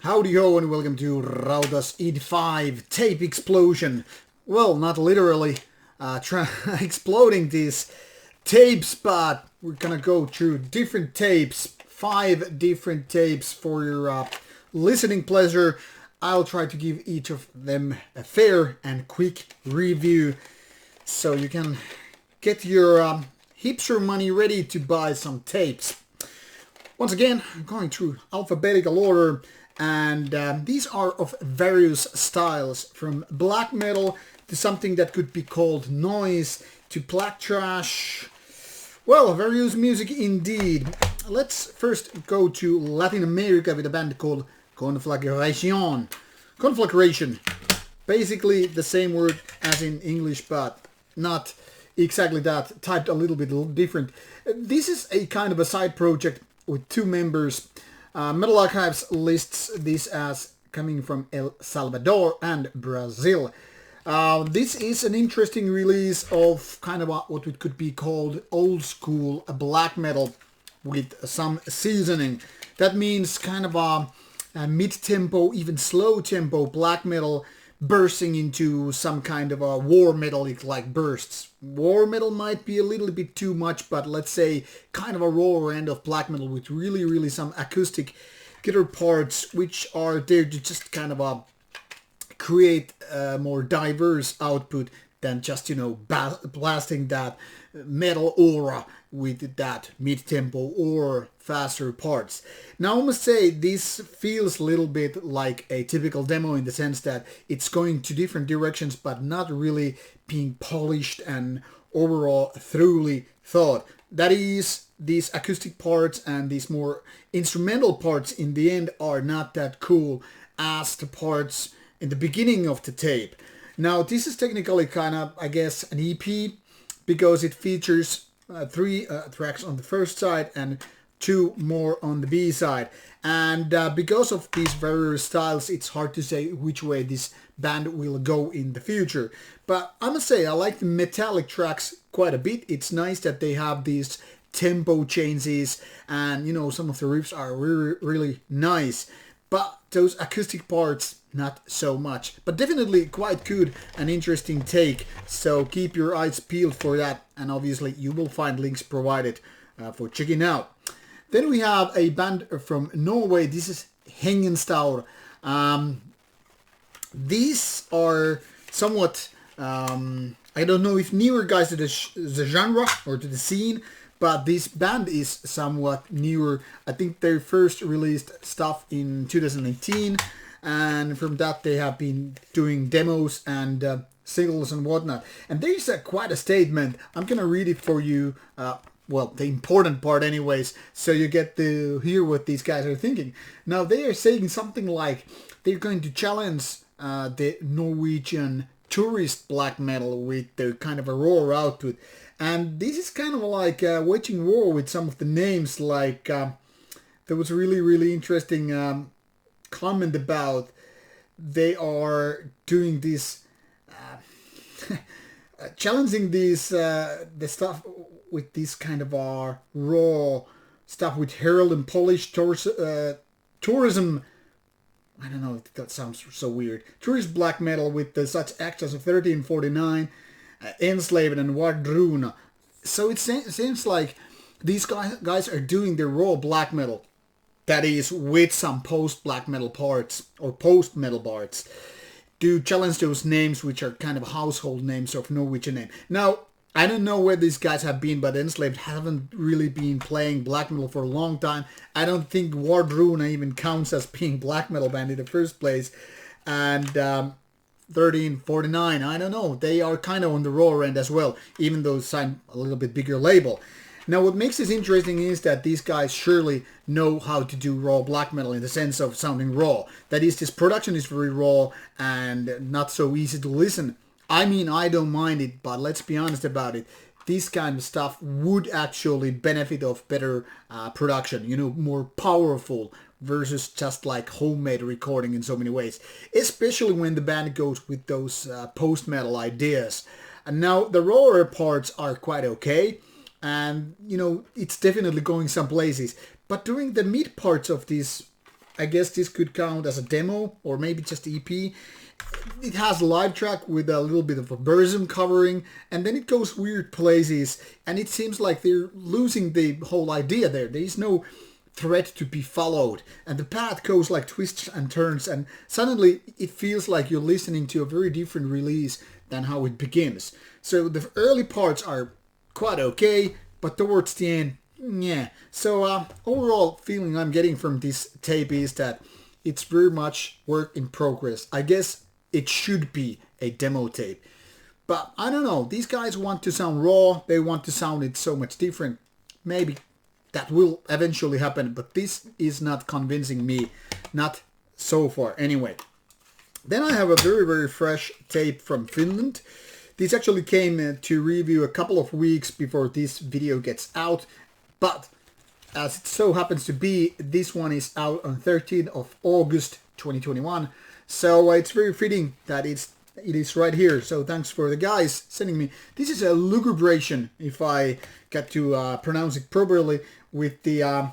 Howdy ho and welcome to Rauta's E5 tape explosion. Well, not literally exploding these tapes, but we're gonna go through different tapes, 5 different tapes for your listening pleasure. I'll try to give each of them a fair and quick review so you can get your hipster money ready to buy some tapes. Once again, I'm going through alphabetical order. And these are of various styles, from black metal to something that could be called noise to black thrash. Well, various music indeed. Let's first go to Latin America with a band called Conflagracion. Conflagration. Basically the same word as in English, but not exactly that. Typed a little bit different. This is a kind of a side project with 2 members. Metal Archives lists this as coming from El Salvador and Brazil. This is an interesting release of kind of what it could be called old school black metal with some seasoning. That means kind of a mid-tempo, even slow tempo black metal bursting into some kind of a war metal-like bursts. War metal might be a little bit too much, but let's say kind of a raw end of black metal with really some acoustic guitar parts which are there to just kind of create a more diverse output than just, you know, blasting that metal aura with that mid-tempo or faster parts. Now I must say this feels a little bit like a typical demo in the sense that it's going to different directions but not really being polished and overall thoroughly thought. That is, these acoustic parts and these more instrumental parts in the end are not that cool as the parts in the beginning of the tape. Now this is technically kind of, I guess, an EP because it features 3 tracks on the first side and 2 more on the B side. And because of these various styles, it's hard to say which way this band will go in the future. But I must say I like the metallic tracks quite a bit. It's nice that they have these tempo changes and, you know, some of the riffs are really nice. But those acoustic parts, not so much. But definitely quite good and interesting take. So keep your eyes peeled for that. And obviously you will find links provided for checking out. Then we have a band from Norway. This is Hengestaur. These are somewhat, I don't know if newer guys to the genre or to the scene, but this band is somewhat newer. I think they first released stuff in 2019, and from that they have been doing demos and singles and whatnot. And there is quite a statement. I'm gonna read it for you. Well, the important part anyways, so you get to hear what these guys are thinking. Now they are saying something like they're going to challenge the Norwegian tourist black metal with their kind of a raw output. And this is kind of like waging war with some of the names, like there was a really interesting comment about they are doing this challenging these the stuff with this kind of raw stuff with herald and polish tourism. I don't know, that sounds so weird. Tourist black metal with such acts as 1349, Enslaved and Wardruna. So it seems like these guys are doing their raw black metal. That is, with some post-black metal parts or post-metal parts to challenge those names which are kind of household names of Norwegian name. Now, I don't know where these guys have been, but Enslaved haven't really been playing black metal for a long time. I don't think Wardruna even counts as being black metal band in the first place. And 1349, I don't know. They are kind of on the raw end as well, even though signed a little bit bigger label. Now what makes this interesting is that these guys surely know how to do raw black metal in the sense of sounding raw. That is, this production is very raw and not so easy to listen. I mean, I don't mind it, but let's be honest about it. This kind of stuff would actually benefit of better production, you know, more powerful versus just like homemade recording in so many ways. Especially when the band goes with those post-metal ideas. And now the rawer parts are quite okay. And, you know, it's definitely going some places. But during the mid parts of this I guess this could count as a demo or maybe just EP. It has a live track with a little bit of a Burzum covering, and then it goes weird places, and it seems like they're losing the whole idea there. There is no thread to be followed, and the path goes like twists and turns, and suddenly it feels like you're listening to a very different release than how it begins. So the early parts are quite okay, but towards the end, yeah. So overall feeling I'm getting from this tape is that it's very much work in progress. I guess it should be a demo tape. But I don't know, these guys want to sound raw, they want to sound it so much different. Maybe that will eventually happen, but this is not convincing me, not so far anyway. Then I have a very, very fresh tape from Finland. This actually came to review a couple of weeks before this video gets out, but as it so happens to be, this one is out on 13th of August 2021, so it's very fitting that it is right here. So thanks for the guys sending me. This is a Lucubration, if I get to pronounce it properly, with the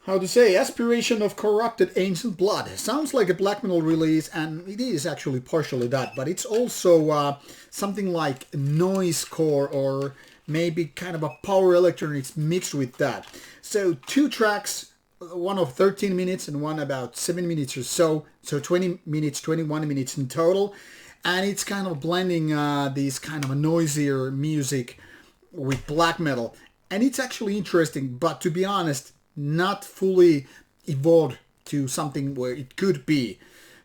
how to say, Aspiration of Corrupted Ancient Blood. Sounds like a black metal release, and it is actually partially that, but it's also something like noisecore or maybe kind of a power electronics mixed with that. So 2 tracks, one of 13 minutes and one about 7 minutes or so. So 20 minutes, 21 minutes in total. And it's kind of blending these kind of a noisier music with black metal. And it's actually interesting, but to be honest, not fully evolved to something where it could be.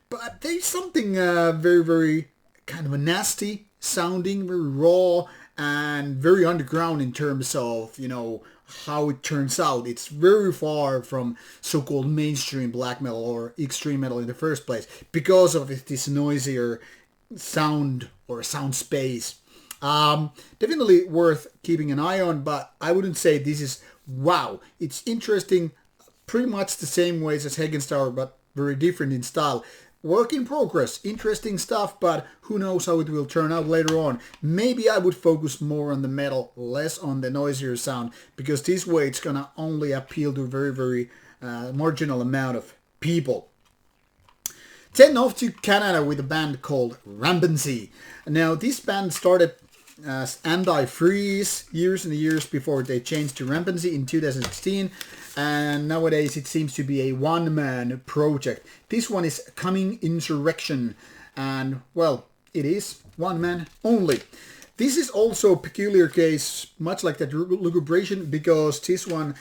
But there's something very, very kind of a nasty sounding, very raw and very underground in terms of, you know, how it turns out. It's very far from so-called mainstream black metal or extreme metal in the first place because of this noisier sound or sound space. Definitely worth keeping an eye on, but I wouldn't say this is wow. It's interesting, pretty much the same ways as Hengestaur, but very different in style. Work in progress, interesting stuff, but who knows how it will turn out later on. Maybe I would focus more on the metal, less on the noisier sound, because this way it's gonna only appeal to a very, very marginal amount of people. Then off to Canada with a band called Rampancy. Now this band started as Anti-Freeze years and years before they changed to Rampancy in 2016, and nowadays it seems to be a one-man project. This one is coming Insurrection, and well, it is one man only. This is also a peculiar case, much like that Lucubration, because this one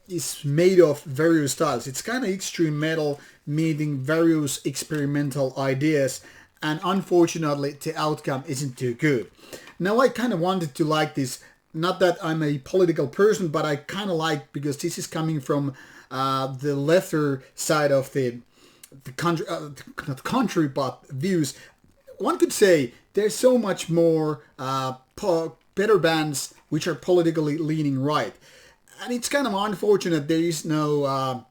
is made of various styles. It's kind of extreme metal meeting various experimental ideas, and unfortunately the outcome isn't too good. Now I kind of wanted to like this, not that I'm a political person, but I kind of like, because this is coming from the lesser side of the country, not country, but views. One could say there's so much more better bands which are politically leaning right. And it's kind of unfortunate there is no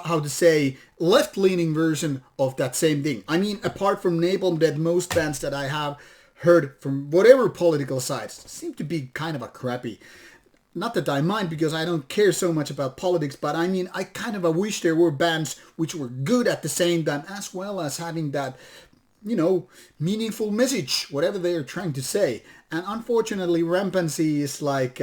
how to say, left-leaning version of that same thing. I mean, apart from Napalm Death, most bands that I have heard from whatever political sides seem to be kind of a crappy. Not that I mind, because I don't care so much about politics, but I mean, I kind of wish there were bands which were good at the same time, as well as having that, you know, meaningful message, whatever they are trying to say. And unfortunately, Rampancy is like...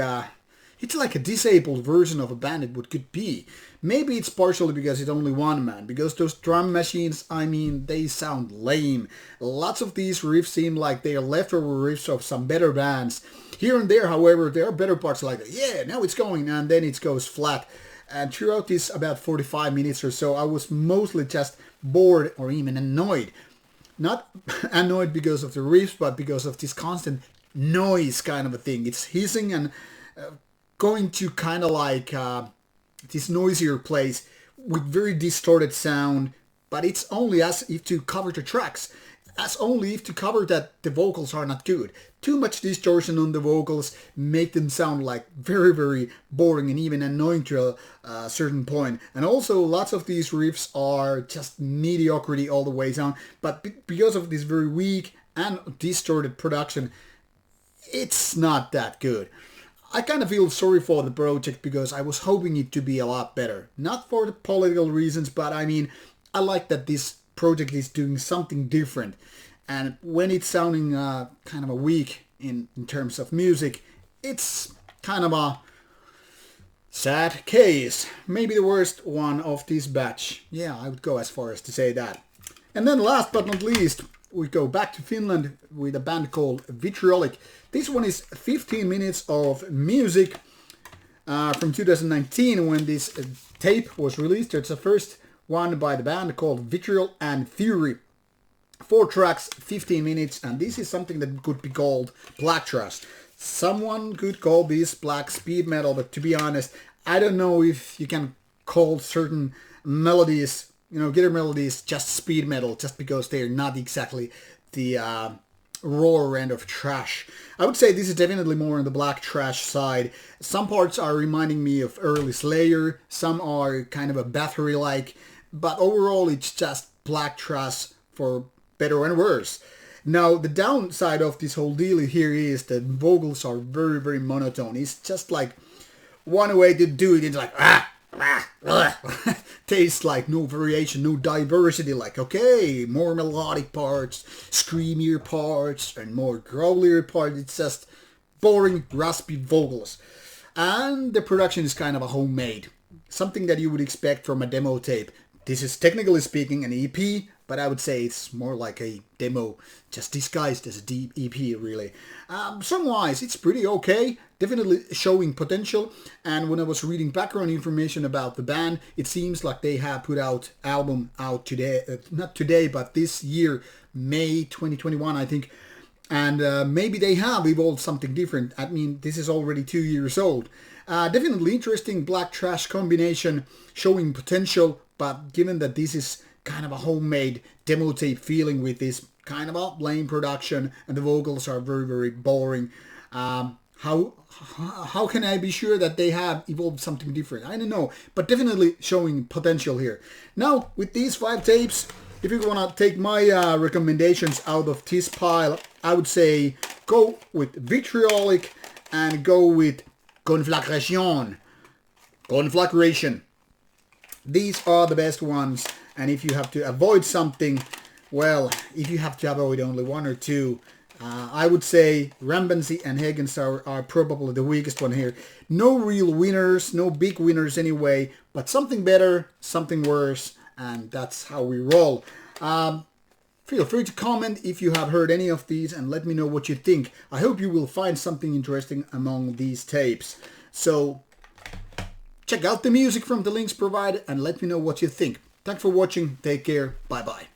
it's like a disabled version of a band it could be. Maybe it's partially because it's only one man, because those drum machines, I mean, they sound lame. Lots of these riffs seem like they are leftover riffs of some better bands. Here and there, however, there are better parts like, yeah, now it's going, and then it goes flat. And throughout this about 45 minutes or so, I was mostly just bored or even annoyed. Not annoyed because of the riffs, but because of this constant noise kind of a thing. It's hissing and... going to kind of like this noisier place with very distorted sound, but it's only as if to cover the tracks, as only if to cover that the vocals are not good. Too much distortion on the vocals make them sound like very, very boring and even annoying to a certain point. And also lots of these riffs are just mediocrity all the way down, but because of this very weak and distorted production, it's not that good. I kind of feel sorry for the project because I was hoping it to be a lot better. Not for the political reasons, but I mean, I like that this project is doing something different. And when it's sounding kind of a weak in terms of music, it's kind of a sad case. Maybe the worst one of this batch. Yeah, I would go as far as to say that. And then last but not least, we go back to Finland with a band called Vitriolic. This one is 15 minutes of music from 2019 when this tape was released. It's the first one by the band called Vitriol and Fury. 4 tracks, 15 minutes, and this is something that could be called black thrash. Someone could call this black speed metal, but to be honest, I don't know if you can call certain melodies, guitar melodies, just speed metal, just because they're not exactly the raw end of thrash. I would say this is definitely more on the black thrash side. Some parts are reminding me of early Slayer, some are kind of a Bathory-like, but overall it's just black thrash for better and worse. Now, the downside of this whole deal here is that vocals are very, very monotone. It's just like one way to do it. It's like, tastes like no variation, no diversity. Like, okay, more melodic parts, screamier parts, and more growlier parts. It's just boring, raspy vocals. And the production is kind of a homemade. Something that you would expect from a demo tape. This is technically speaking an EP, but I would say it's more like a demo, just disguised as a deep EP, really. Song-wise, it's pretty okay, definitely showing potential, and when I was reading background information about the band, it seems like they have put out album out today, not today, but this year, May 2021, I think, and maybe they have evolved something different. I mean, this is already 2 years old. Definitely interesting black thrash combination, showing potential, but given that this is kind of a homemade demo tape feeling with this kind of a lame production and the vocals are very, very boring, how can I be sure that they have evolved something different? I don't know, but definitely showing potential here. Now, with these 5 tapes, if you want to take my recommendations out of this pile, I would say go with Vitriolic and go with Conflagracion. These are the best ones, and if you have to avoid something, well, if you have to avoid only 1 or 2, I would say Rampancy and Hengestaur are probably the weakest one here. No real winners, no big winners anyway, but something better, something worse, and that's how we roll. Feel free to comment if you have heard any of these and let me know what you think. I hope you will find something interesting among these tapes. So check out the music from the links provided and let me know what you think. Thanks for watching. Take care. Bye bye.